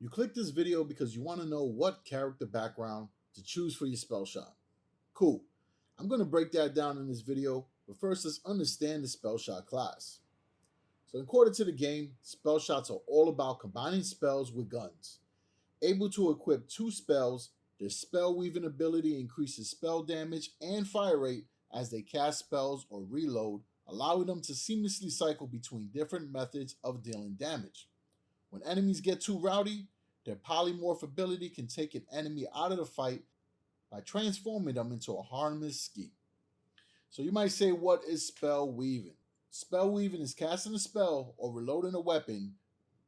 You click this video because you want to know what character background to choose for your spell shot. Cool. I'm going to break that down in this video, but first let's understand the Spellshot class. So according to the game, spell shots are all about combining spells with guns. Able to equip 2 spells, their spell weaving ability increases spell damage and fire rate as they cast spells or reload, allowing them to seamlessly cycle between different methods of dealing damage. When enemies get too rowdy, their polymorph ability can take an enemy out of the fight by transforming them into a harmless skeet. So you might say, what is spell weaving? Spell weaving is casting a spell or reloading a weapon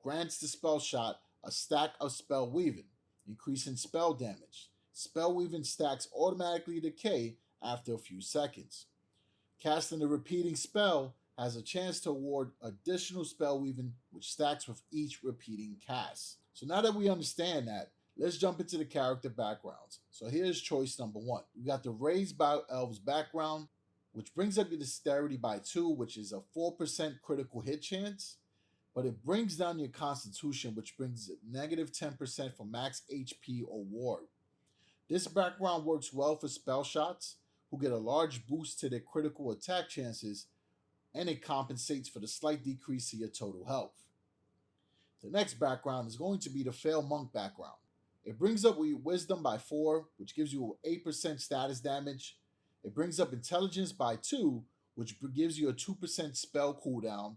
grants the spell shot a stack of spell weaving, increasing spell damage. Spell weaving stacks automatically decay after a few seconds. Casting a repeating spell has a chance to award additional spell weaving, which stacks with each repeating cast. So now that we understand that, let's jump into the character backgrounds. So here's choice number 1. We got the Raised by Elves background, which brings up your dexterity by 2, which is a 4% critical hit chance, but it brings down your constitution, which brings it negative 10% for max HP or ward. This background works well for spell shots, who get a large boost to their critical attack chances, and it compensates for the slight decrease to your total health. The next background is going to be the Fail Monk background. It brings up your Wisdom by 4, which gives you 8% status damage. It brings up Intelligence by 2, which gives you a 2% spell cooldown,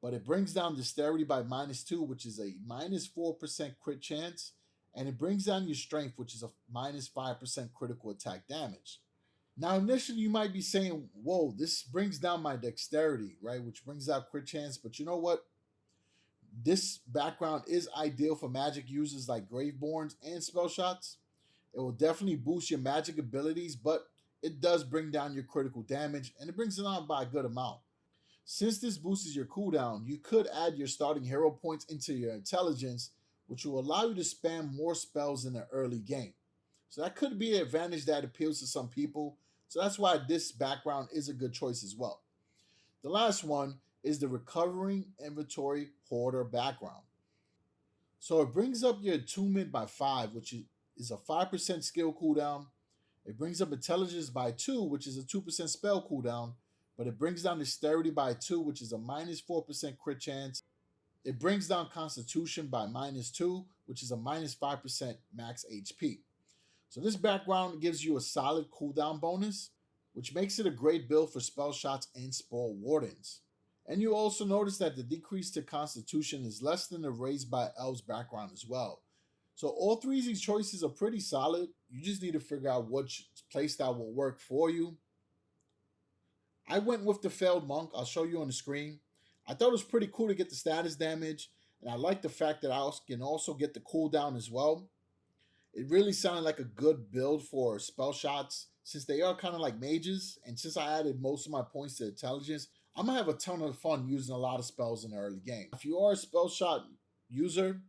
but it brings down Dexterity by -2, which is a -4% crit chance, and it brings down your Strength, which is a -5% critical attack damage. Now, initially, you might be saying, whoa, this brings down my Dexterity, right, which brings out crit chance, but you know what? This background is ideal for magic users like Graveborns and spell shots. It will definitely boost your magic abilities, but it does bring down your critical damage, and it brings it down by a good amount. Since this boosts your cooldown, you could add your starting hero points into your intelligence, which will allow you to spam more spells in the early game. So that could be an advantage that appeals to some people. So that's why this background is a good choice as well. The last one is the Recovering Inventory Hoarder background. So it brings up your attunement by 5, which is a 5% skill cooldown. It brings up Intelligence by 2, which is a 2% spell cooldown, but it brings down Dexterity by 2, which is a -4% crit chance. It brings down Constitution by -2, which is a -5% max HP. So this background gives you a solid cooldown bonus, which makes it a great build for spell shots and spell wardens. And you also notice that the decrease to Constitution is less than the Raised by Elves background as well. So all 3 of these choices are pretty solid. You just need to figure out which playstyle will work for you. I went with the Failed Monk. I'll show you on the screen. I thought it was pretty cool to get the status damage, and I like the fact that I can also get the cooldown as well. It really sounded like a good build for spell shots, since they are kind of like mages, and since I added most of my points to intelligence, I'm going to have a ton of fun using a lot of spells in the early game. If you are a spell shot user,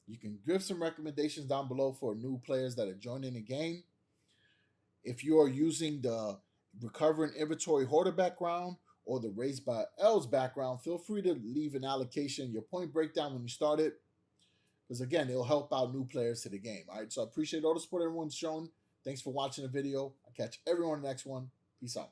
you can give some recommendations down below for new players that are joining the game. If you are using the Recovering Inventory Hoarder background or the Raised by Elves background, feel free to leave an allocation, your point breakdown when you start it, because again, it'll help out new players to the game. All right, so I appreciate all the support everyone's shown. Thanks for watching the video. I'll catch everyone in the next one. Peace out.